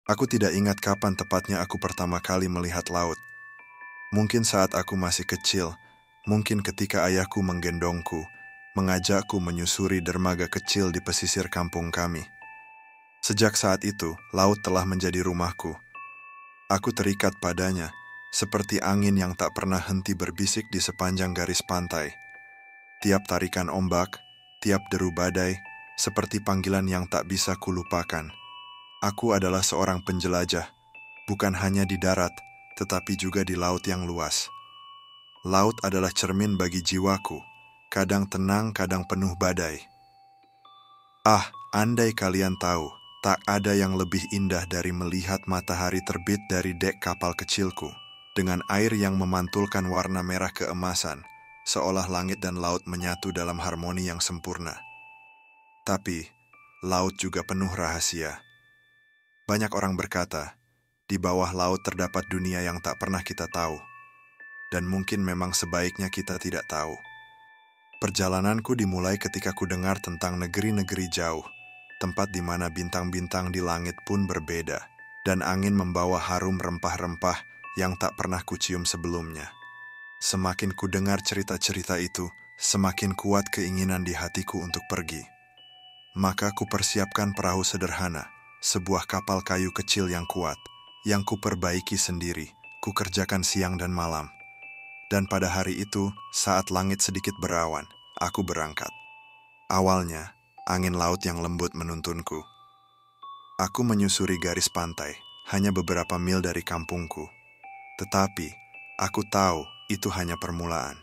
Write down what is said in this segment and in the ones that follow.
Aku tidak ingat kapan tepatnya aku pertama kali melihat laut. Mungkin saat aku masih kecil, mungkin ketika ayahku menggendongku, mengajakku menyusuri dermaga kecil di pesisir kampung kami. Sejak saat itu, laut telah menjadi rumahku. Aku terikat padanya, seperti angin yang tak pernah henti berbisik di sepanjang garis pantai. Tiap tarikan ombak, tiap deru badai, seperti panggilan yang tak bisa kulupakan. Aku adalah seorang penjelajah, bukan hanya di darat, tetapi juga di laut yang luas. Laut adalah cermin bagi jiwaku, kadang tenang, kadang penuh badai. Ah, andai kalian tahu, tak ada yang lebih indah dari melihat matahari terbit dari dek kapal kecilku, dengan air yang memantulkan warna merah keemasan, seolah langit dan laut menyatu dalam harmoni yang sempurna. Tapi, laut juga penuh rahasia. Banyak orang berkata, di bawah laut terdapat dunia yang tak pernah kita tahu, dan mungkin memang sebaiknya kita tidak tahu. Perjalananku dimulai ketika ku dengar tentang negeri-negeri jauh, tempat di mana bintang-bintang di langit pun berbeda, dan angin membawa harum rempah-rempah yang tak pernah kucium sebelumnya. Semakin ku dengar cerita-cerita itu, semakin kuat keinginan di hatiku untuk pergi. Maka ku persiapkan perahu sederhana, sebuah kapal kayu kecil yang kuat, yang ku perbaiki sendiri, ku kerjakan siang dan malam. Dan pada hari itu, saat langit sedikit berawan, aku berangkat. Awalnya, angin laut yang lembut menuntunku. Aku menyusuri garis pantai, hanya beberapa mil dari kampungku. Tetapi, aku tahu itu hanya permulaan.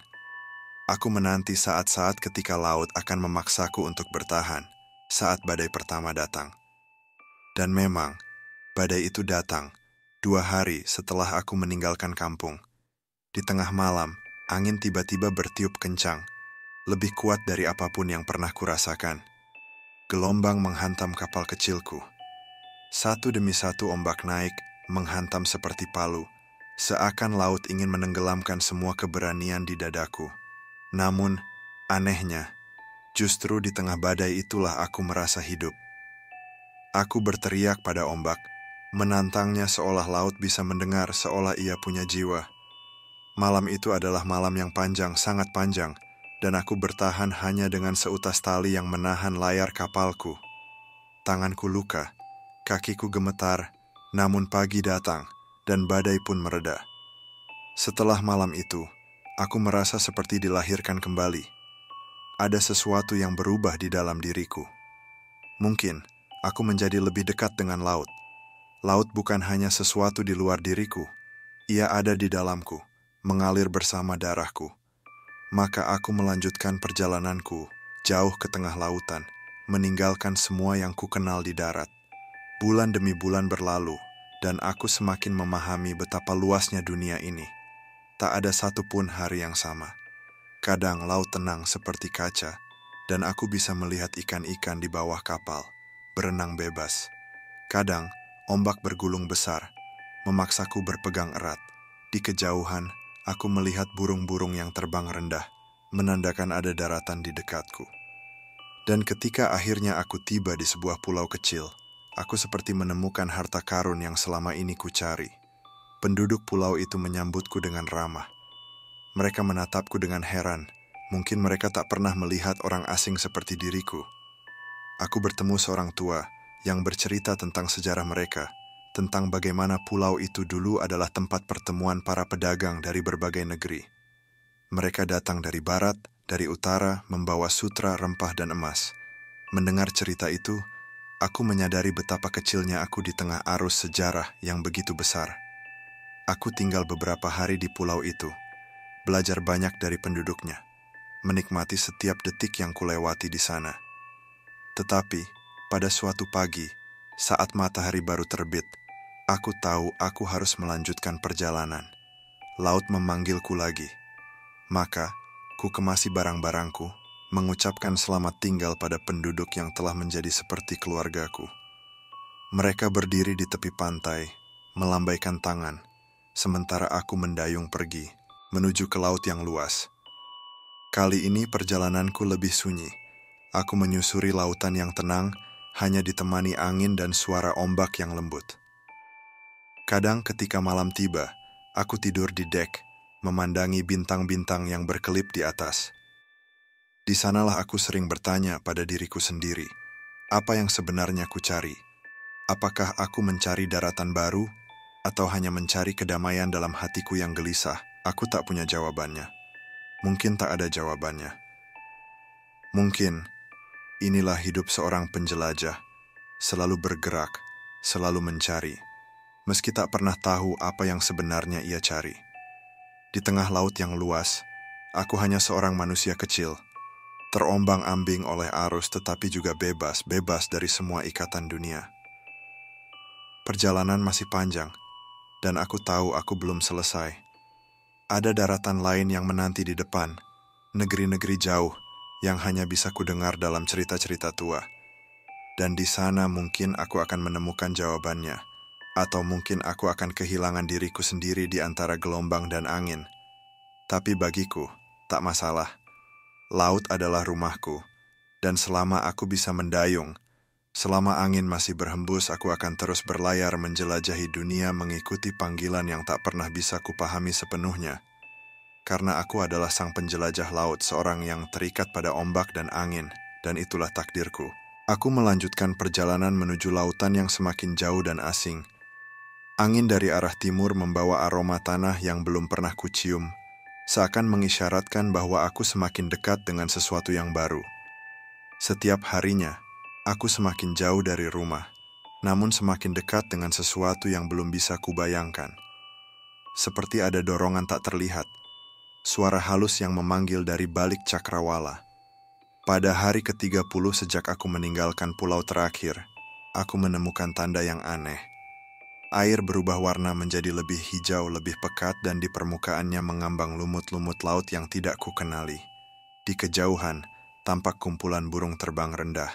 Aku menanti saat-saat ketika laut akan memaksaku untuk bertahan, saat badai pertama datang. Dan memang, badai itu datang, 2 hari setelah aku meninggalkan kampung. Di tengah malam, angin tiba-tiba bertiup kencang, lebih kuat dari apapun yang pernah kurasakan. Gelombang menghantam kapal kecilku. Satu demi satu ombak naik, menghantam seperti palu, seakan laut ingin menenggelamkan semua keberanian di dadaku. Namun, anehnya, justru di tengah badai itulah aku merasa hidup. Aku berteriak pada ombak, menantangnya seolah laut bisa mendengar, seolah ia punya jiwa. Malam itu adalah malam yang panjang, sangat panjang, dan aku bertahan hanya dengan seutas tali yang menahan layar kapalku. Tanganku luka, kakiku gemetar, namun pagi datang, dan badai pun mereda. Setelah malam itu, aku merasa seperti dilahirkan kembali. Ada sesuatu yang berubah di dalam diriku. Mungkin, aku menjadi lebih dekat dengan laut. Laut bukan hanya sesuatu di luar diriku, ia ada di dalamku, mengalir bersama darahku. Maka aku melanjutkan perjalananku, jauh ke tengah lautan, meninggalkan semua yang ku kenal di darat. Bulan demi bulan berlalu, dan aku semakin memahami betapa luasnya dunia ini. Tak ada satupun hari yang sama. Kadang laut tenang seperti kaca, dan aku bisa melihat ikan-ikan di bawah kapal, berenang bebas. Kadang, ombak bergulung besar, memaksaku berpegang erat. Di kejauhan, aku melihat burung-burung yang terbang rendah, menandakan ada daratan di dekatku. Dan ketika akhirnya aku tiba di sebuah pulau kecil, aku seperti menemukan harta karun yang selama ini kucari. Penduduk pulau itu menyambutku dengan ramah. Mereka menatapku dengan heran. Mungkin mereka tak pernah melihat orang asing seperti diriku. Aku bertemu seorang tua yang bercerita tentang sejarah mereka, tentang bagaimana pulau itu dulu adalah tempat pertemuan para pedagang dari berbagai negeri. Mereka datang dari barat, dari utara, membawa sutra, rempah, dan emas. Mendengar cerita itu, aku menyadari betapa kecilnya aku di tengah arus sejarah yang begitu besar. Aku tinggal beberapa hari di pulau itu, belajar banyak dari penduduknya, menikmati setiap detik yang kulewati di sana. Tetapi, pada suatu pagi, saat matahari baru terbit, aku tahu aku harus melanjutkan perjalanan. Laut memanggilku lagi. Maka, ku kemasi barang-barangku, mengucapkan selamat tinggal pada penduduk yang telah menjadi seperti keluargaku. Mereka berdiri di tepi pantai, melambaikan tangan, sementara aku mendayung pergi, menuju ke laut yang luas. Kali ini perjalananku lebih sunyi. Aku menyusuri lautan yang tenang, hanya ditemani angin dan suara ombak yang lembut. Kadang ketika malam tiba, aku tidur di dek, memandangi bintang-bintang yang berkelip di atas. Di sanalah aku sering bertanya pada diriku sendiri, apa yang sebenarnya ku cari? Apakah aku mencari daratan baru, atau hanya mencari kedamaian dalam hatiku yang gelisah? Aku tak punya jawabannya. Mungkin tak ada jawabannya. Mungkin inilah hidup seorang penjelajah, selalu bergerak, selalu mencari, meski tak pernah tahu apa yang sebenarnya ia cari. Di tengah laut yang luas, aku hanya seorang manusia kecil, terombang-ambing oleh arus tetapi juga bebas dari semua ikatan dunia. Perjalanan masih panjang, dan aku tahu aku belum selesai. Ada daratan lain yang menanti di depan, negeri-negeri jauh yang hanya bisa kudengar dalam cerita-cerita tua. Dan di sana mungkin aku akan menemukan jawabannya, atau mungkin aku akan kehilangan diriku sendiri di antara gelombang dan angin. Tapi bagiku, tak masalah. Laut adalah rumahku, dan selama aku bisa mendayung, selama angin masih berhembus, aku akan terus berlayar menjelajahi dunia mengikuti panggilan yang tak pernah bisa kupahami sepenuhnya. Karena aku adalah sang penjelajah laut, seorang yang terikat pada ombak dan angin, dan itulah takdirku. Aku melanjutkan perjalanan menuju lautan yang semakin jauh dan asing. Angin dari arah timur membawa aroma tanah yang belum pernah kucium, seakan mengisyaratkan bahwa aku semakin dekat dengan sesuatu yang baru. Setiap harinya, aku semakin jauh dari rumah, namun semakin dekat dengan sesuatu yang belum bisa kubayangkan. Seperti ada dorongan tak terlihat, suara halus yang memanggil dari balik cakrawala. Pada hari ke-30 sejak aku meninggalkan pulau terakhir, aku menemukan tanda yang aneh. Air berubah warna menjadi lebih hijau, lebih pekat, dan di permukaannya mengambang lumut-lumut laut yang tidak kukenali. Di kejauhan, tampak kumpulan burung terbang rendah,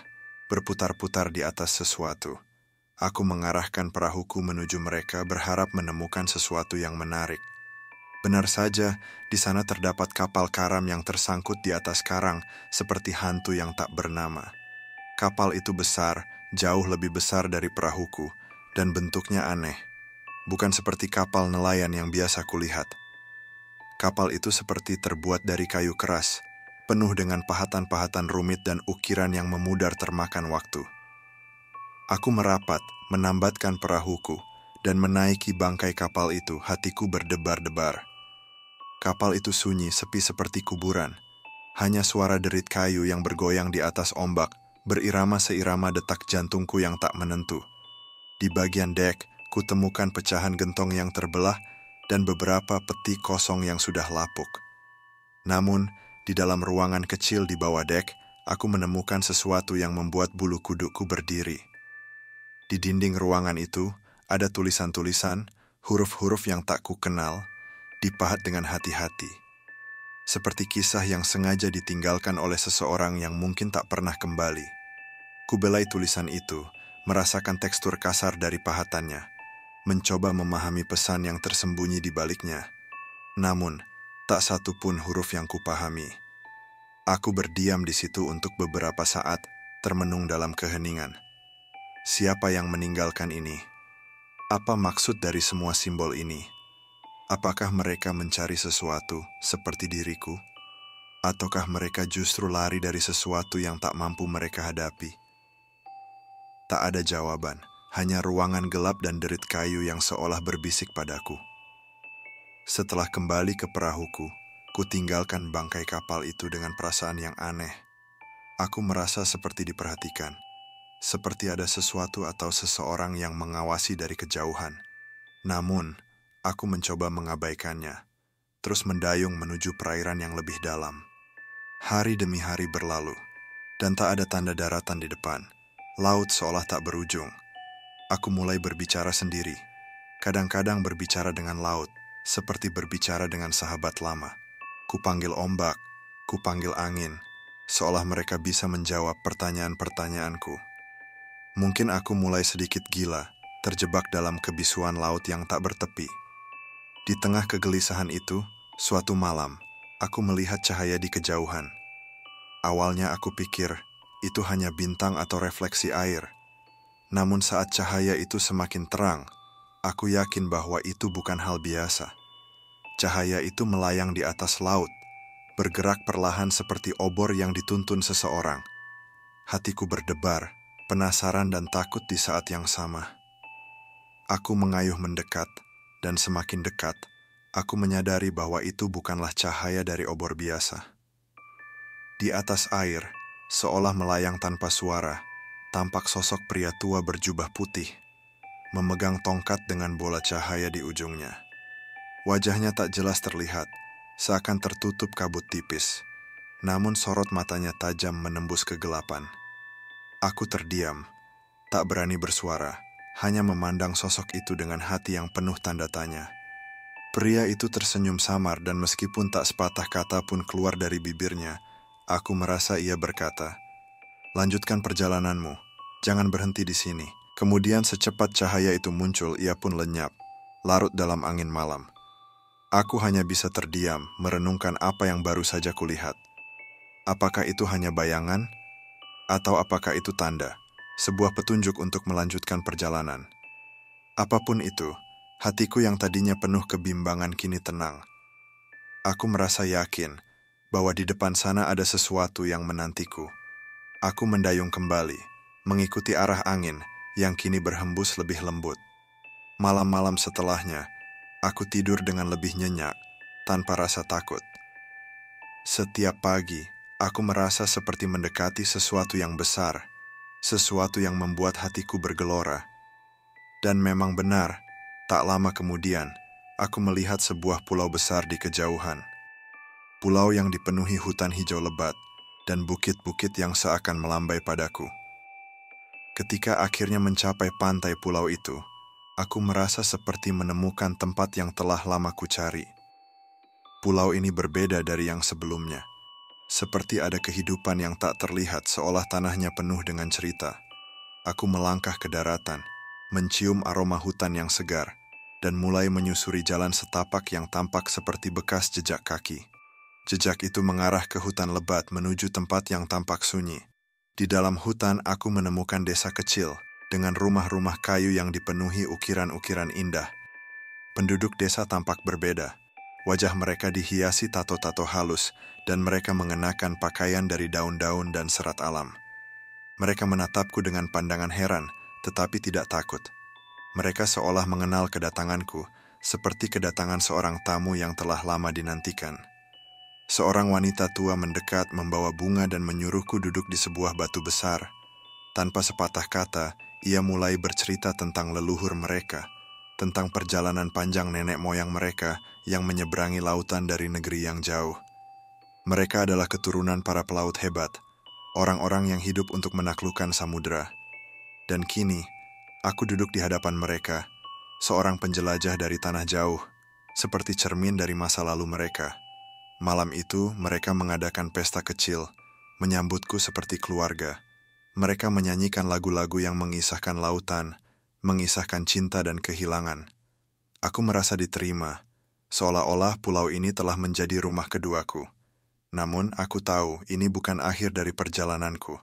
berputar-putar di atas sesuatu. Aku mengarahkan perahuku menuju mereka, berharap menemukan sesuatu yang menarik. Benar saja, di sana terdapat kapal karam yang tersangkut di atas karang, seperti hantu yang tak bernama. Kapal itu besar, jauh lebih besar dari perahuku, dan bentuknya aneh. Bukan seperti kapal nelayan yang biasa kulihat. Kapal itu seperti terbuat dari kayu keras, penuh dengan pahatan-pahatan rumit dan ukiran yang memudar termakan waktu. Aku merapat, menambatkan perahuku, dan menaiki bangkai kapal itu, hatiku berdebar-debar. Kapal itu sunyi, sepi seperti kuburan. Hanya suara derit kayu yang bergoyang di atas ombak, berirama seirama detak jantungku yang tak menentu. Di bagian dek, kutemukan pecahan gentong yang terbelah dan beberapa peti kosong yang sudah lapuk. Namun, di dalam ruangan kecil di bawah dek, aku menemukan sesuatu yang membuat bulu kudukku berdiri. Di dinding ruangan itu, ada tulisan-tulisan, huruf-huruf yang tak kukenal, dipahat dengan hati-hati. Seperti kisah yang sengaja ditinggalkan oleh seseorang yang mungkin tak pernah kembali. Kubelai tulisan itu, merasakan tekstur kasar dari pahatannya, mencoba memahami pesan yang tersembunyi di baliknya. Namun, tak satu pun huruf yang kupahami. Aku berdiam di situ untuk beberapa saat, termenung dalam keheningan. Siapa yang meninggalkan ini? Apa maksud dari semua simbol ini? Apakah mereka mencari sesuatu seperti diriku? Ataukah mereka justru lari dari sesuatu yang tak mampu mereka hadapi? Tak ada jawaban, hanya ruangan gelap dan derit kayu yang seolah berbisik padaku. Setelah kembali ke perahuku, ku tinggalkan bangkai kapal itu dengan perasaan yang aneh. Aku merasa seperti diperhatikan, seperti ada sesuatu atau seseorang yang mengawasi dari kejauhan. Namun, aku mencoba mengabaikannya, terus mendayung menuju perairan yang lebih dalam. Hari demi hari berlalu, dan tak ada tanda daratan di depan. Laut seolah tak berujung. Aku mulai berbicara sendiri, kadang-kadang berbicara dengan laut, seperti berbicara dengan sahabat lama. Kupanggil ombak, kupanggil angin, seolah mereka bisa menjawab pertanyaan-pertanyaanku. Mungkin aku mulai sedikit gila, terjebak dalam kebisuan laut yang tak bertepi. Di tengah kegelisahan itu, suatu malam, aku melihat cahaya di kejauhan. Awalnya aku pikir, itu hanya bintang atau refleksi air. Namun saat cahaya itu semakin terang, Aku yakin bahwa itu bukan hal biasa. Cahaya itu melayang di atas laut, bergerak perlahan seperti obor yang dituntun seseorang. Hatiku berdebar, penasaran dan takut di saat yang sama. Aku mengayuh mendekat, dan semakin dekat, aku menyadari bahwa itu bukanlah cahaya dari obor biasa. Di atas air, seolah melayang tanpa suara, tampak sosok pria tua berjubah putih, memegang tongkat dengan bola cahaya di ujungnya. Wajahnya tak jelas terlihat, seakan tertutup kabut tipis, namun sorot matanya tajam menembus kegelapan. Aku terdiam, tak berani bersuara, hanya memandang sosok itu dengan hati yang penuh tanda tanya. Pria itu tersenyum samar dan meskipun tak sepatah kata pun keluar dari bibirnya, aku merasa ia berkata, "Lanjutkan perjalananmu, jangan berhenti di sini." Kemudian secepat cahaya itu muncul, ia pun lenyap, larut dalam angin malam. Aku hanya bisa terdiam, merenungkan apa yang baru saja kulihat. Apakah itu hanya bayangan? Atau apakah itu tanda? Sebuah petunjuk untuk melanjutkan perjalanan. Apapun itu, hatiku yang tadinya penuh kebimbangan kini tenang. Aku merasa yakin bahwa di depan sana ada sesuatu yang menantiku. Aku mendayung kembali, mengikuti arah angin yang kini berhembus lebih lembut. Malam-malam setelahnya, aku tidur dengan lebih nyenyak, tanpa rasa takut. Setiap pagi, aku merasa seperti mendekati sesuatu yang besar, sesuatu yang membuat hatiku bergelora. Dan memang benar, tak lama kemudian, aku melihat sebuah pulau besar di kejauhan. Pulau yang dipenuhi hutan hijau lebat dan bukit-bukit yang seakan melambai padaku. Ketika akhirnya mencapai pantai pulau itu, aku merasa seperti menemukan tempat yang telah lama kucari. Pulau ini berbeda dari yang sebelumnya. Seperti ada kehidupan yang tak terlihat seolah tanahnya penuh dengan cerita. Aku melangkah ke daratan, mencium aroma hutan yang segar, dan mulai menyusuri jalan setapak yang tampak seperti bekas jejak kaki. Jejak itu mengarah ke hutan lebat menuju tempat yang tampak sunyi. Di dalam hutan aku menemukan desa kecil, dengan rumah-rumah kayu yang dipenuhi ukiran-ukiran indah. Penduduk desa tampak berbeda. Wajah mereka dihiasi tato-tato halus, dan mereka mengenakan pakaian dari daun-daun dan serat alam. Mereka menatapku dengan pandangan heran, tetapi tidak takut. Mereka seolah mengenal kedatanganku, seperti kedatangan seorang tamu yang telah lama dinantikan. Seorang wanita tua mendekat membawa bunga dan menyuruhku duduk di sebuah batu besar. Tanpa sepatah kata, ia mulai bercerita tentang leluhur mereka, tentang perjalanan panjang nenek moyang mereka yang menyeberangi lautan dari negeri yang jauh. Mereka adalah keturunan para pelaut hebat, orang-orang yang hidup untuk menaklukkan samudera. Dan kini, aku duduk di hadapan mereka, seorang penjelajah dari tanah jauh, seperti cermin dari masa lalu mereka. Malam itu, mereka mengadakan pesta kecil, menyambutku seperti keluarga. Mereka menyanyikan lagu-lagu yang mengisahkan lautan, mengisahkan cinta dan kehilangan. Aku merasa diterima, seolah-olah pulau ini telah menjadi rumah keduaku. Namun, aku tahu ini bukan akhir dari perjalananku.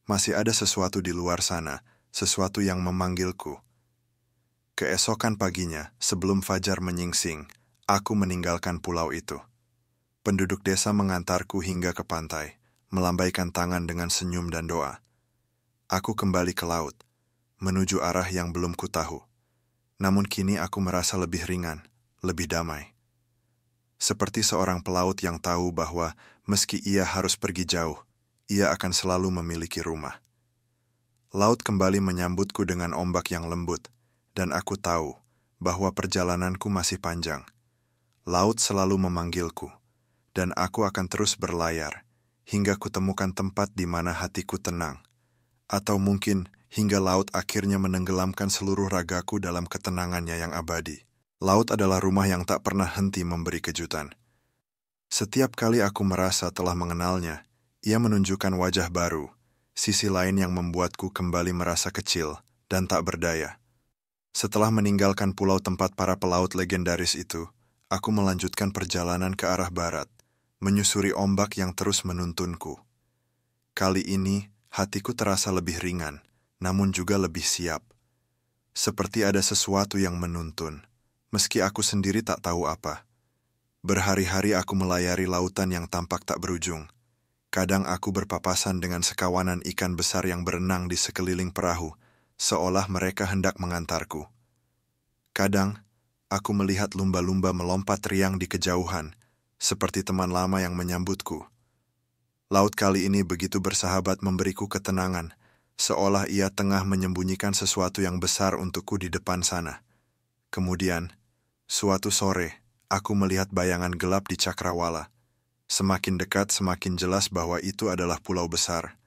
Masih ada sesuatu di luar sana, sesuatu yang memanggilku. Keesokan paginya, sebelum fajar menyingsing, aku meninggalkan pulau itu. Penduduk desa mengantarku hingga ke pantai, melambaikan tangan dengan senyum dan doa. Aku kembali ke laut, menuju arah yang belum kutahu. Namun kini aku merasa lebih ringan, lebih damai. Seperti seorang pelaut yang tahu bahwa meski ia harus pergi jauh, ia akan selalu memiliki rumah. Laut kembali menyambutku dengan ombak yang lembut, dan aku tahu bahwa perjalananku masih panjang. Laut selalu memanggilku, dan aku akan terus berlayar, hingga kutemukan tempat di mana hatiku tenang. Atau mungkin hingga laut akhirnya menenggelamkan seluruh ragaku dalam ketenangannya yang abadi. Laut adalah rumah yang tak pernah henti memberi kejutan. Setiap kali aku merasa telah mengenalnya, ia menunjukkan wajah baru, sisi lain yang membuatku kembali merasa kecil dan tak berdaya. Setelah meninggalkan pulau tempat para pelaut legendaris itu, aku melanjutkan perjalanan ke arah barat, menyusuri ombak yang terus menuntunku. Kali ini, hatiku terasa lebih ringan, namun juga lebih siap. seperti ada sesuatu yang menuntun, meski aku sendiri tak tahu apa. Berhari-hari aku melayari lautan yang tampak tak berujung. Kadang aku berpapasan dengan sekawanan ikan besar yang berenang di sekeliling perahu, seolah mereka hendak mengantarku. Kadang, aku melihat lumba-lumba melompat riang di kejauhan, seperti teman lama yang menyambutku. Laut kali ini begitu bersahabat memberiku ketenangan, seolah ia tengah menyembunyikan sesuatu yang besar untukku di depan sana. Kemudian, suatu sore, aku melihat bayangan gelap di cakrawala. Semakin dekat semakin jelas bahwa itu adalah pulau besar,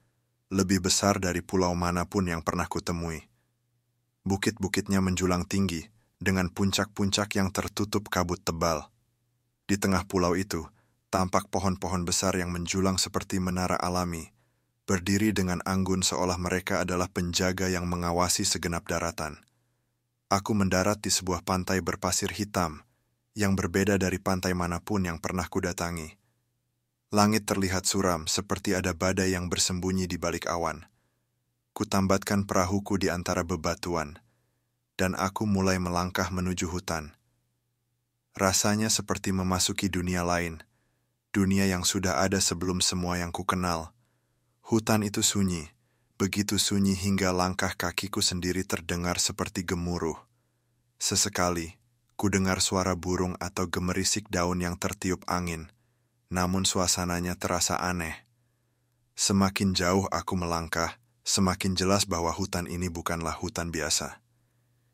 lebih besar dari pulau manapun yang pernah kutemui. Bukit-bukitnya menjulang tinggi, dengan puncak-puncak yang tertutup kabut tebal. Di tengah pulau itu, tampak pohon-pohon besar yang menjulang seperti menara alami, berdiri dengan anggun seolah mereka adalah penjaga yang mengawasi segenap daratan. Aku mendarat di sebuah pantai berpasir hitam, yang berbeda dari pantai manapun yang pernah kudatangi. Langit terlihat suram seperti ada badai yang bersembunyi di balik awan. Kutambatkan perahuku di antara bebatuan, dan aku mulai melangkah menuju hutan. Rasanya seperti memasuki dunia lain, dunia yang sudah ada sebelum semua yang kukenal. Hutan itu sunyi, begitu sunyi hingga langkah kakiku sendiri terdengar seperti gemuruh. Sesekali, ku dengar suara burung atau gemerisik daun yang tertiup angin, namun suasananya terasa aneh. Semakin jauh aku melangkah, semakin jelas bahwa hutan ini bukanlah hutan biasa.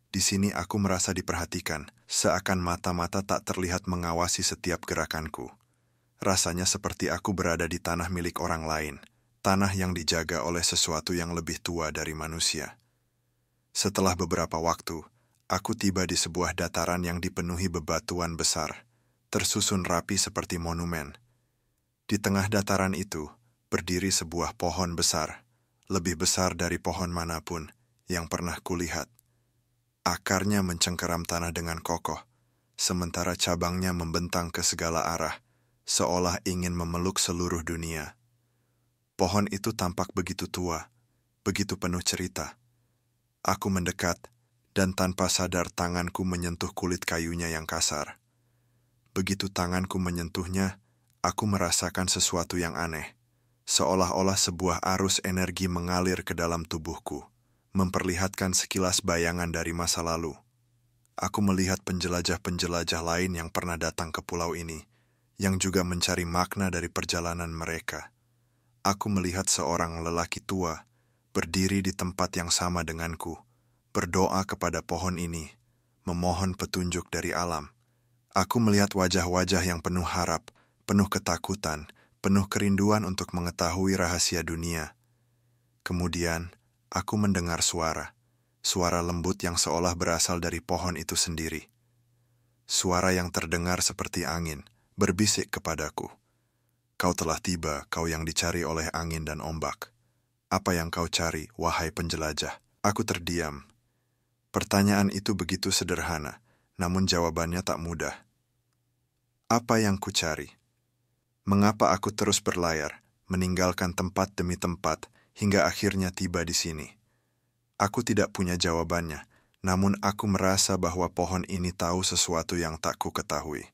Di sini aku merasa diperhatikan, seakan mata-mata tak terlihat mengawasi setiap gerakanku. Rasanya seperti aku berada di tanah milik orang lain, tanah yang dijaga oleh sesuatu yang lebih tua dari manusia. Setelah beberapa waktu, aku tiba di sebuah dataran yang dipenuhi bebatuan besar, tersusun rapi seperti monumen. Di tengah dataran itu, berdiri sebuah pohon besar, lebih besar dari pohon manapun yang pernah kulihat. Akarnya mencengkeram tanah dengan kokoh, sementara cabangnya membentang ke segala arah, seolah ingin memeluk seluruh dunia. Pohon itu tampak begitu tua, begitu penuh cerita. Aku mendekat, dan tanpa sadar tanganku menyentuh kulit kayunya yang kasar. Begitu tanganku menyentuhnya, aku merasakan sesuatu yang aneh, seolah-olah sebuah arus energi mengalir ke dalam tubuhku, memperlihatkan sekilas bayangan dari masa lalu. Aku melihat penjelajah-penjelajah lain yang pernah datang ke pulau ini, yang juga mencari makna dari perjalanan mereka. Aku melihat seorang lelaki tua, berdiri di tempat yang sama denganku, berdoa kepada pohon ini, memohon petunjuk dari alam. Aku melihat wajah-wajah yang penuh harap, penuh ketakutan, penuh kerinduan untuk mengetahui rahasia dunia. Kemudian, aku mendengar suara lembut yang seolah berasal dari pohon itu sendiri. Suara yang terdengar seperti angin, berbisik kepadaku. Kau telah tiba, kau yang dicari oleh angin dan ombak. Apa yang kau cari, wahai penjelajah? Aku terdiam. Pertanyaan itu begitu sederhana, namun jawabannya tak mudah. Apa yang ku cari? Mengapa aku terus berlayar, meninggalkan tempat demi tempat, hingga akhirnya tiba di sini? Aku tidak punya jawabannya, namun aku merasa bahwa pohon ini tahu sesuatu yang tak ku ketahui.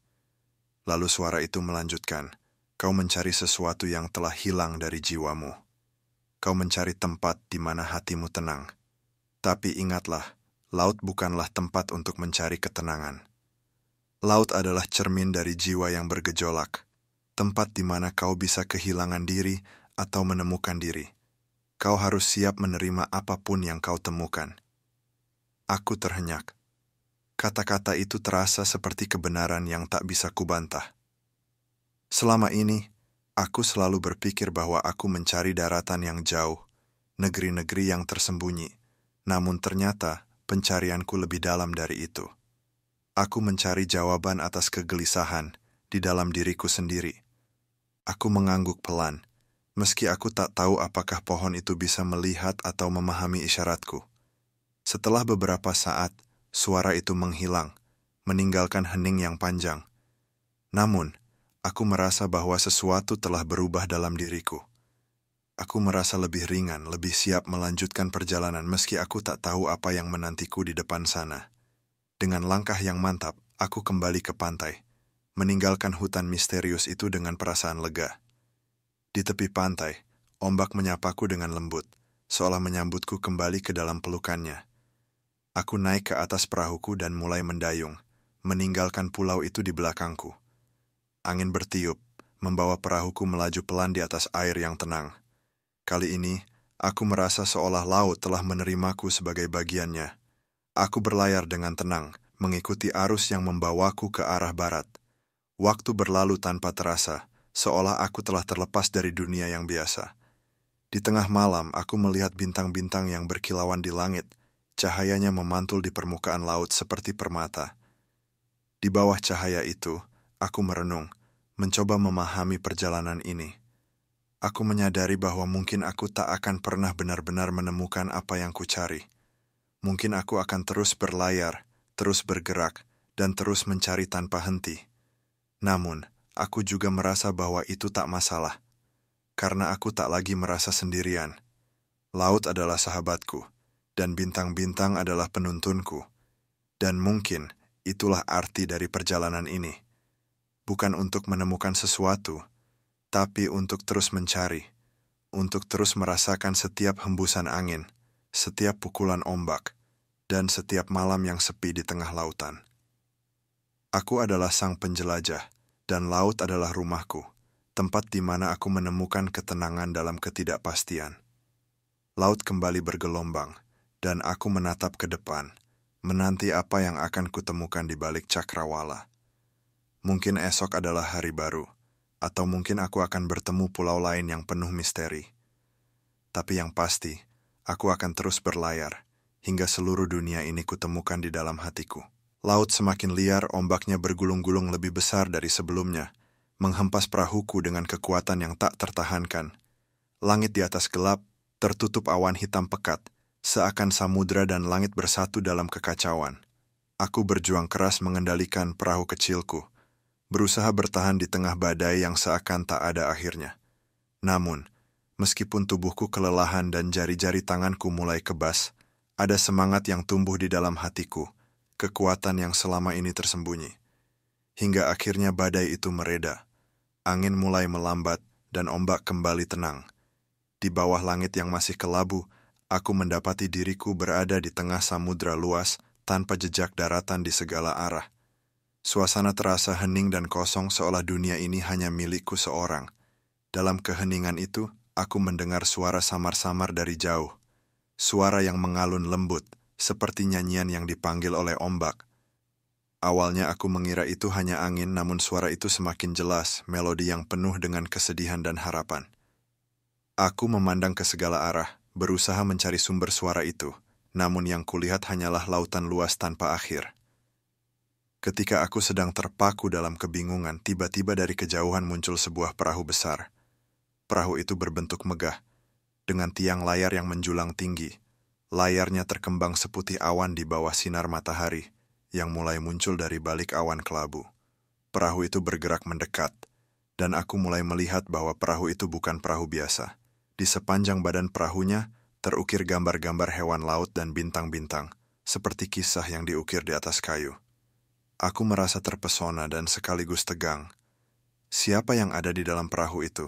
Lalu suara itu melanjutkan, kau mencari sesuatu yang telah hilang dari jiwamu. Kau mencari tempat di mana hatimu tenang. Tapi ingatlah, laut bukanlah tempat untuk mencari ketenangan. Laut adalah cermin dari jiwa yang bergejolak, tempat di mana kau bisa kehilangan diri atau menemukan diri. Kau harus siap menerima apapun yang kau temukan. Aku terhenyak. Kata-kata itu terasa seperti kebenaran yang tak bisa kubantah. Selama ini, aku selalu berpikir bahwa aku mencari daratan yang jauh, negeri-negeri yang tersembunyi, namun ternyata pencarianku lebih dalam dari itu. Aku mencari jawaban atas kegelisahan di dalam diriku sendiri. Aku mengangguk pelan, meski aku tak tahu apakah pohon itu bisa melihat atau memahami isyaratku. Setelah beberapa saat, suara itu menghilang, meninggalkan hening yang panjang. Namun, aku merasa bahwa sesuatu telah berubah dalam diriku. Aku merasa lebih ringan, lebih siap melanjutkan perjalanan meski aku tak tahu apa yang menantiku di depan sana. Dengan langkah yang mantap, aku kembali ke pantai, meninggalkan hutan misterius itu dengan perasaan lega. Di tepi pantai, ombak menyapaku dengan lembut, seolah menyambutku kembali ke dalam pelukannya. Aku naik ke atas perahuku dan mulai mendayung, meninggalkan pulau itu di belakangku. Angin bertiup, membawa perahuku melaju pelan di atas air yang tenang. Kali ini, aku merasa seolah laut telah menerimaku sebagai bagiannya. Aku berlayar dengan tenang, mengikuti arus yang membawaku ke arah barat. Waktu berlalu tanpa terasa, seolah aku telah terlepas dari dunia yang biasa. Di tengah malam, aku melihat bintang-bintang yang berkilauan di langit. Cahayanya memantul di permukaan laut seperti permata. Di bawah cahaya itu, aku merenung, mencoba memahami perjalanan ini. Aku menyadari bahwa mungkin aku tak akan pernah benar-benar menemukan apa yang kucari. Mungkin aku akan terus berlayar, terus bergerak, dan terus mencari tanpa henti. Namun, aku juga merasa bahwa itu tak masalah, karena aku tak lagi merasa sendirian. Laut adalah sahabatku, dan bintang-bintang adalah penuntunku. Dan mungkin itulah arti dari perjalanan ini. Bukan untuk menemukan sesuatu, tapi untuk terus mencari, untuk terus merasakan setiap hembusan angin, setiap pukulan ombak, dan setiap malam yang sepi di tengah lautan. Aku adalah sang penjelajah, dan laut adalah rumahku, tempat di mana aku menemukan ketenangan dalam ketidakpastian. Laut kembali bergelombang, dan aku menatap ke depan, menanti apa yang akan kutemukan di balik cakrawala. Mungkin esok adalah hari baru, atau mungkin aku akan bertemu pulau lain yang penuh misteri. Tapi yang pasti, aku akan terus berlayar, hingga seluruh dunia ini kutemukan di dalam hatiku. Laut semakin liar, ombaknya bergulung-gulung lebih besar dari sebelumnya, menghempas perahuku dengan kekuatan yang tak tertahankan. Langit di atas gelap, tertutup awan hitam pekat, seakan samudra dan langit bersatu dalam kekacauan. Aku berjuang keras mengendalikan perahu kecilku, berusaha bertahan di tengah badai yang seakan tak ada akhirnya. Namun, meskipun tubuhku kelelahan dan jari-jari tanganku mulai kebas, ada semangat yang tumbuh di dalam hatiku, kekuatan yang selama ini tersembunyi. Hingga akhirnya badai itu mereda, angin mulai melambat dan ombak kembali tenang. Di bawah langit yang masih kelabu, aku mendapati diriku berada di tengah samudra luas tanpa jejak daratan di segala arah. Suasana terasa hening dan kosong seolah dunia ini hanya milikku seorang. Dalam keheningan itu, aku mendengar suara samar-samar dari jauh. Suara yang mengalun lembut, seperti nyanyian yang dipanggil oleh ombak. Awalnya aku mengira itu hanya angin, namun suara itu semakin jelas, melodi yang penuh dengan kesedihan dan harapan. Aku memandang ke segala arah, berusaha mencari sumber suara itu, namun yang kulihat hanyalah lautan luas tanpa akhir. Ketika aku sedang terpaku dalam kebingungan, tiba-tiba dari kejauhan muncul sebuah perahu besar. Perahu itu berbentuk megah, dengan tiang layar yang menjulang tinggi. Layarnya terkembang seputih awan di bawah sinar matahari, yang mulai muncul dari balik awan kelabu. Perahu itu bergerak mendekat, dan aku mulai melihat bahwa perahu itu bukan perahu biasa. Di sepanjang badan perahunya, terukir gambar-gambar hewan laut dan bintang-bintang, seperti kisah yang diukir di atas kayu. Aku merasa terpesona dan sekaligus tegang. Siapa yang ada di dalam perahu itu?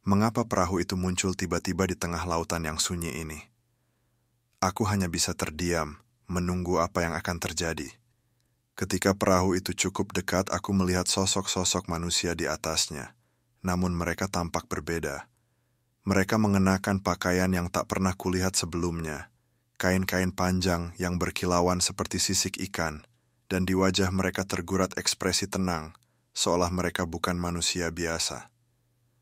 Mengapa perahu itu muncul tiba-tiba di tengah lautan yang sunyi ini? Aku hanya bisa terdiam, menunggu apa yang akan terjadi. Ketika perahu itu cukup dekat, aku melihat sosok-sosok manusia di atasnya. Namun mereka tampak berbeda. Mereka mengenakan pakaian yang tak pernah kulihat sebelumnya. Kain-kain panjang yang berkilauan seperti sisik ikan, dan di wajah mereka tergurat ekspresi tenang, seolah mereka bukan manusia biasa.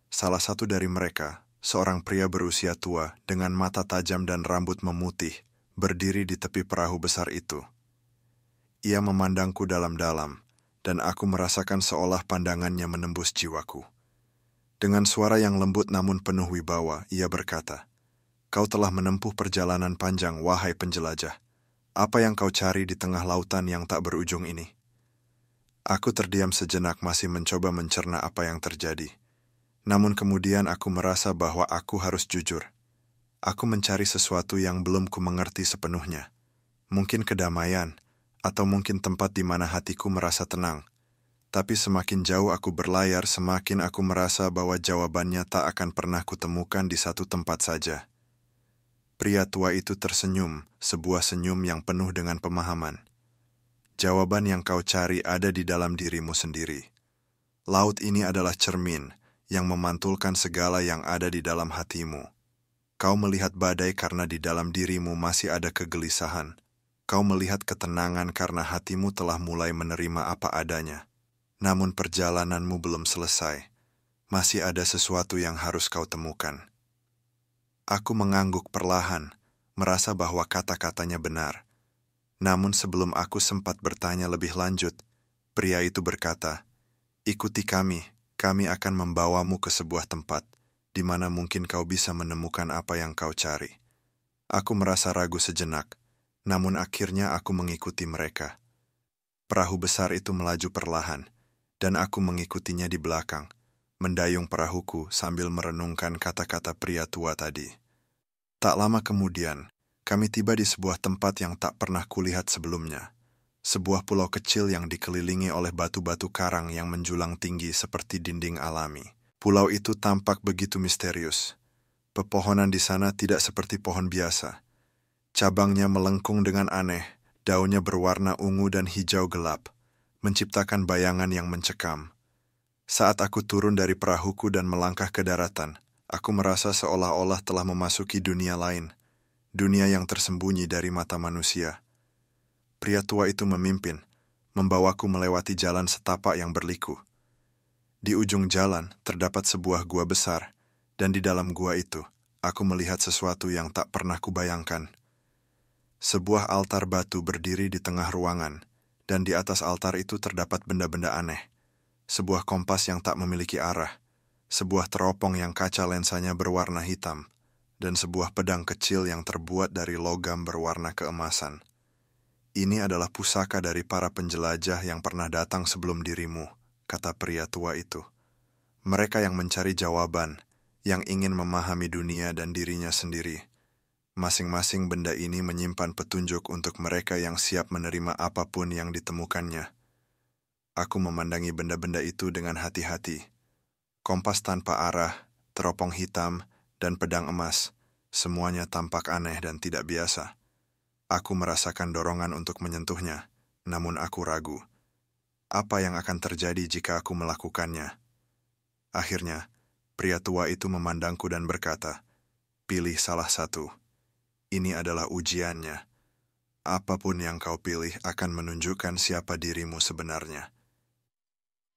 Salah satu dari mereka, seorang pria berusia tua dengan mata tajam dan rambut memutih, berdiri di tepi perahu besar itu. Ia memandangku dalam-dalam, dan aku merasakan seolah pandangannya menembus jiwaku. Dengan suara yang lembut namun penuh wibawa, ia berkata, "Kau telah menempuh perjalanan panjang, wahai penjelajah. Apa yang kau cari di tengah lautan yang tak berujung ini?" Aku terdiam sejenak, masih mencoba mencerna apa yang terjadi. Namun kemudian aku merasa bahwa aku harus jujur. Aku mencari sesuatu yang belum kumengerti sepenuhnya. Mungkin kedamaian, atau mungkin tempat di mana hatiku merasa tenang. Tapi semakin jauh aku berlayar, semakin aku merasa bahwa jawabannya tak akan pernah kutemukan di satu tempat saja. Pria tua itu tersenyum, sebuah senyum yang penuh dengan pemahaman. Jawaban yang kau cari ada di dalam dirimu sendiri. Laut ini adalah cermin yang memantulkan segala yang ada di dalam hatimu. Kau melihat badai karena di dalam dirimu masih ada kegelisahan. Kau melihat ketenangan karena hatimu telah mulai menerima apa adanya. Namun perjalananmu belum selesai. Masih ada sesuatu yang harus kau temukan. Aku mengangguk perlahan, merasa bahwa kata-katanya benar. Namun sebelum aku sempat bertanya lebih lanjut, pria itu berkata, "Ikuti kami akan membawamu ke sebuah tempat, di mana mungkin kau bisa menemukan apa yang kau cari." Aku merasa ragu sejenak, namun akhirnya aku mengikuti mereka. Perahu besar itu melaju perlahan, dan aku mengikutinya di belakang, mendayung perahuku sambil merenungkan kata-kata pria tua tadi. Tak lama kemudian, kami tiba di sebuah tempat yang tak pernah kulihat sebelumnya. Sebuah pulau kecil yang dikelilingi oleh batu-batu karang yang menjulang tinggi seperti dinding alami. Pulau itu tampak begitu misterius. Pepohonan di sana tidak seperti pohon biasa. Cabangnya melengkung dengan aneh, daunnya berwarna ungu dan hijau gelap, menciptakan bayangan yang mencekam. Saat aku turun dari perahuku dan melangkah ke daratan, aku merasa seolah-olah telah memasuki dunia lain, dunia yang tersembunyi dari mata manusia. Pria tua itu memimpin, membawaku melewati jalan setapak yang berliku. Di ujung jalan terdapat sebuah gua besar, dan di dalam gua itu, aku melihat sesuatu yang tak pernah kubayangkan. Sebuah altar batu berdiri di tengah ruangan, dan di atas altar itu terdapat benda-benda aneh. Sebuah kompas yang tak memiliki arah, sebuah teropong yang kaca lensanya berwarna hitam, dan sebuah pedang kecil yang terbuat dari logam berwarna keemasan. "Ini adalah pusaka dari para penjelajah yang pernah datang sebelum dirimu," kata pria tua itu. "Mereka yang mencari jawaban, yang ingin memahami dunia dan dirinya sendiri. Masing-masing benda ini menyimpan petunjuk untuk mereka yang siap menerima apapun yang ditemukannya." Aku memandangi benda-benda itu dengan hati-hati. Kompas tanpa arah, teropong hitam, dan pedang emas, semuanya tampak aneh dan tidak biasa. Aku merasakan dorongan untuk menyentuhnya, namun aku ragu. Apa yang akan terjadi jika aku melakukannya? Akhirnya, pria tua itu memandangku dan berkata, "Pilih salah satu. Ini adalah ujiannya. Apapun yang kau pilih akan menunjukkan siapa dirimu sebenarnya."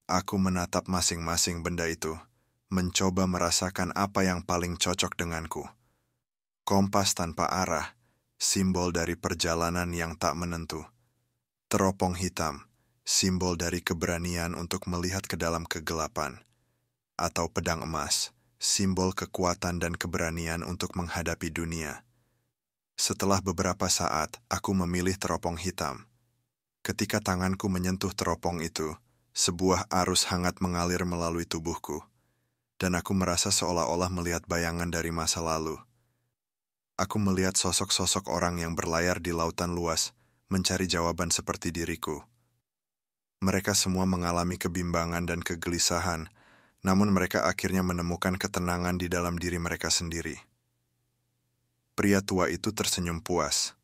Aku menatap masing-masing benda itu, mencoba merasakan apa yang paling cocok denganku. Kompas tanpa arah, simbol dari perjalanan yang tak menentu. Teropong hitam, simbol dari keberanian untuk melihat ke dalam kegelapan. Atau pedang emas, simbol kekuatan dan keberanian untuk menghadapi dunia. Setelah beberapa saat, aku memilih teropong hitam. Ketika tanganku menyentuh teropong itu, sebuah arus hangat mengalir melalui tubuhku, dan aku merasa seolah-olah melihat bayangan dari masa lalu. Aku melihat sosok-sosok orang yang berlayar di lautan luas, mencari jawaban seperti diriku. Mereka semua mengalami kebimbangan dan kegelisahan, namun mereka akhirnya menemukan ketenangan di dalam diri mereka sendiri. Pria tua itu tersenyum puas.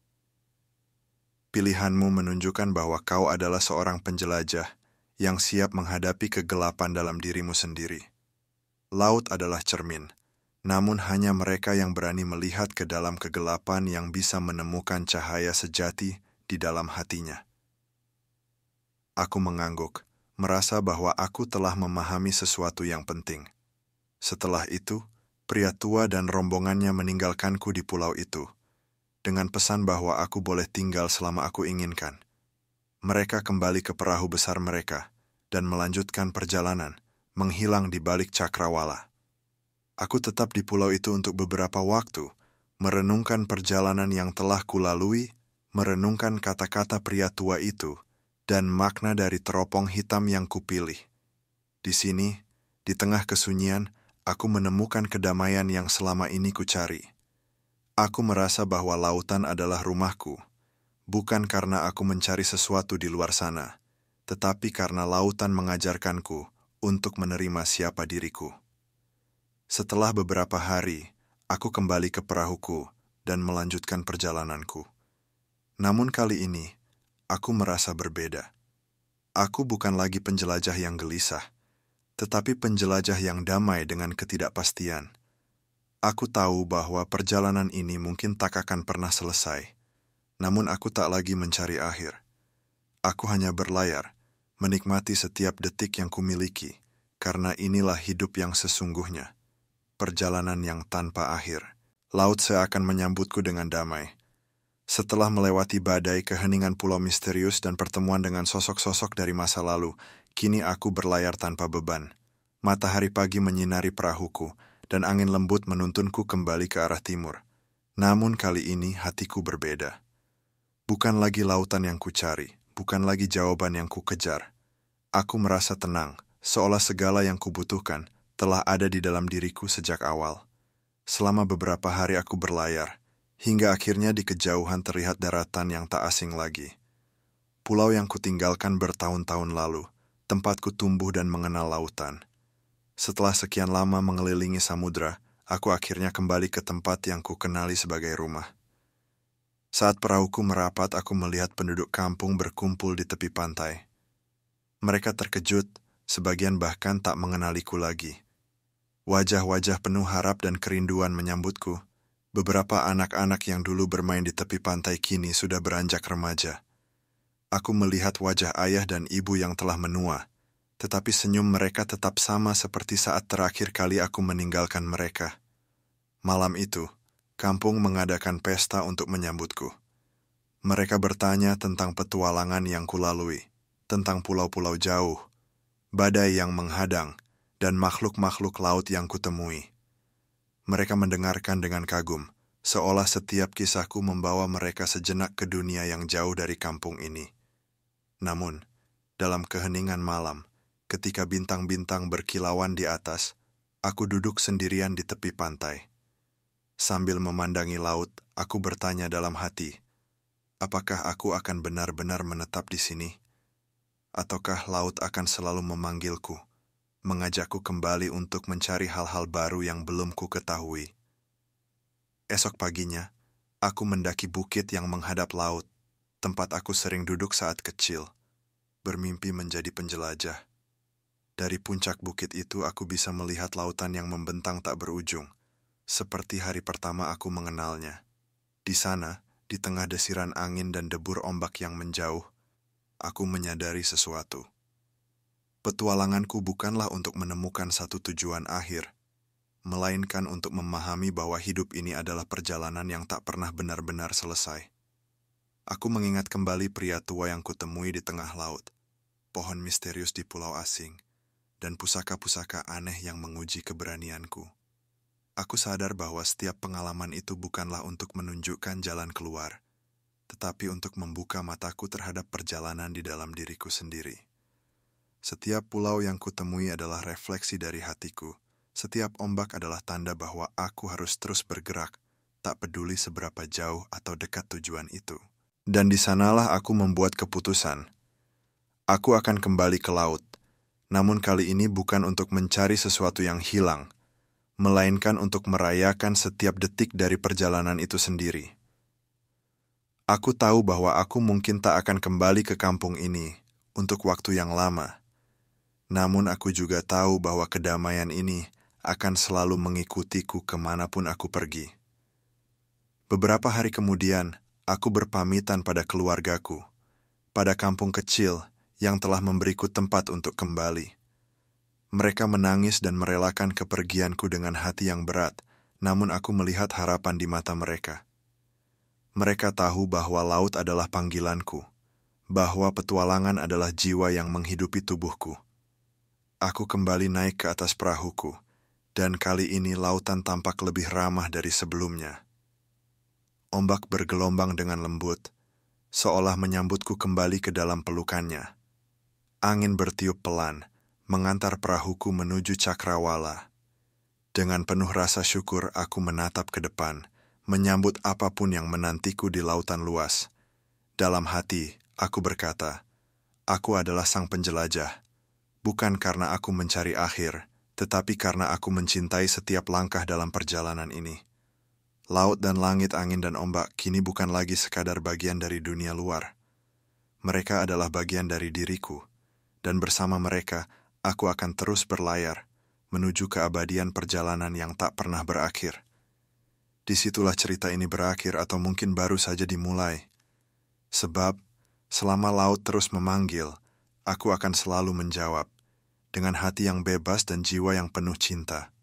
"Pilihanmu menunjukkan bahwa kau adalah seorang penjelajah yang siap menghadapi kegelapan dalam dirimu sendiri. Laut adalah cermin, namun hanya mereka yang berani melihat ke dalam kegelapan yang bisa menemukan cahaya sejati di dalam hatinya." Aku mengangguk, merasa bahwa aku telah memahami sesuatu yang penting. Setelah itu, pria tua dan rombongannya meninggalkanku di pulau itu, dengan pesan bahwa aku boleh tinggal selama aku inginkan. Mereka kembali ke perahu besar mereka, dan melanjutkan perjalanan, menghilang di balik cakrawala. Aku tetap di pulau itu untuk beberapa waktu, merenungkan perjalanan yang telah kulalui, merenungkan kata-kata pria tua itu, dan makna dari teropong hitam yang kupilih. Di sini, di tengah kesunyian, Aku menemukan kedamaian yang selama ini kucari. Aku merasa bahwa lautan adalah rumahku, bukan karena aku mencari sesuatu di luar sana, tetapi karena lautan mengajarkanku untuk menerima siapa diriku. Setelah beberapa hari, aku kembali ke perahuku dan melanjutkan perjalananku. Namun kali ini, aku merasa berbeda. Aku bukan lagi penjelajah yang gelisah, tetapi penjelajah yang damai dengan ketidakpastian. Aku tahu bahwa perjalanan ini mungkin tak akan pernah selesai, namun aku tak lagi mencari akhir. Aku hanya berlayar, menikmati setiap detik yang kumiliki, karena inilah hidup yang sesungguhnya. Perjalanan yang tanpa akhir. Laut seakan menyambutku dengan damai. Setelah melewati badai, keheningan pulau misterius, dan pertemuan dengan sosok-sosok dari masa lalu, kini aku berlayar tanpa beban. Matahari pagi menyinari perahuku, dan angin lembut menuntunku kembali ke arah timur. Namun kali ini hatiku berbeda. Bukan lagi lautan yang kucari, bukan lagi jawaban yang kukejar. Aku merasa tenang, seolah segala yang kubutuhkan telah ada di dalam diriku sejak awal. Selama beberapa hari aku berlayar, hingga akhirnya di kejauhan terlihat daratan yang tak asing lagi. Pulau yang kutinggalkan bertahun-tahun lalu, tempatku tumbuh dan mengenal lautan. Setelah sekian lama mengelilingi samudra, aku akhirnya kembali ke tempat yang kukenali sebagai rumah. Saat perahuku merapat, aku melihat penduduk kampung berkumpul di tepi pantai. Mereka terkejut, sebagian bahkan tak mengenaliku lagi. Wajah-wajah penuh harap dan kerinduan menyambutku. Beberapa anak-anak yang dulu bermain di tepi pantai kini sudah beranjak remaja. Aku melihat wajah ayah dan ibu yang telah menua, tetapi senyum mereka tetap sama seperti saat terakhir kali aku meninggalkan mereka. Malam itu, kampung mengadakan pesta untuk menyambutku. Mereka bertanya tentang petualangan yang kulalui, tentang pulau-pulau jauh, badai yang menghadang, dan makhluk-makhluk laut yang kutemui. Mereka mendengarkan dengan kagum, seolah setiap kisahku membawa mereka sejenak ke dunia yang jauh dari kampung ini. Namun, dalam keheningan malam, ketika bintang-bintang berkilauan di atas, aku duduk sendirian di tepi pantai. Sambil memandangi laut, aku bertanya dalam hati, apakah aku akan benar-benar menetap di sini? Ataukah laut akan selalu memanggilku, mengajakku kembali untuk mencari hal-hal baru yang belum ku ketahui? Esok paginya, aku mendaki bukit yang menghadap laut, tempat aku sering duduk saat kecil, bermimpi menjadi penjelajah. Dari puncak bukit itu aku bisa melihat lautan yang membentang tak berujung, seperti hari pertama aku mengenalnya. Di sana, di tengah desiran angin dan debur ombak yang menjauh, aku menyadari sesuatu. Petualanganku bukanlah untuk menemukan satu tujuan akhir, melainkan untuk memahami bahwa hidup ini adalah perjalanan yang tak pernah benar-benar selesai. Aku mengingat kembali pria tua yang kutemui di tengah laut, pohon misterius di pulau asing, dan pusaka-pusaka aneh yang menguji keberanianku. Aku sadar bahwa setiap pengalaman itu bukanlah untuk menunjukkan jalan keluar, tetapi untuk membuka mataku terhadap perjalanan di dalam diriku sendiri. Setiap pulau yang kutemui adalah refleksi dari hatiku. Setiap ombak adalah tanda bahwa aku harus terus bergerak, tak peduli seberapa jauh atau dekat tujuan itu. Dan di sanalah aku membuat keputusan. Aku akan kembali ke laut, namun kali ini bukan untuk mencari sesuatu yang hilang, melainkan untuk merayakan setiap detik dari perjalanan itu sendiri. Aku tahu bahwa aku mungkin tak akan kembali ke kampung ini untuk waktu yang lama. Namun aku juga tahu bahwa kedamaian ini akan selalu mengikutiku kemanapun aku pergi. Beberapa hari kemudian, aku berpamitan pada keluargaku, pada kampung kecil yang telah memberiku tempat untuk kembali. Mereka menangis dan merelakan kepergianku dengan hati yang berat, namun aku melihat harapan di mata mereka. Mereka tahu bahwa laut adalah panggilanku, bahwa petualangan adalah jiwa yang menghidupi tubuhku. Aku kembali naik ke atas perahuku, dan kali ini lautan tampak lebih ramah dari sebelumnya. Ombak bergelombang dengan lembut, seolah menyambutku kembali ke dalam pelukannya. Angin bertiup pelan, mengantar perahuku menuju cakrawala. Dengan penuh rasa syukur, aku menatap ke depan, menyambut apapun yang menantiku di lautan luas. Dalam hati, aku berkata, aku adalah sang penjelajah, bukan karena aku mencari akhir, tetapi karena aku mencintai setiap langkah dalam perjalanan ini. Laut dan langit, angin dan ombak kini bukan lagi sekadar bagian dari dunia luar. Mereka adalah bagian dari diriku, dan bersama mereka, aku akan terus berlayar, menuju keabadian perjalanan yang tak pernah berakhir. Disitulah cerita ini berakhir atau mungkin baru saja dimulai. Sebab, selama laut terus memanggil, aku akan selalu menjawab, dengan hati yang bebas dan jiwa yang penuh cinta.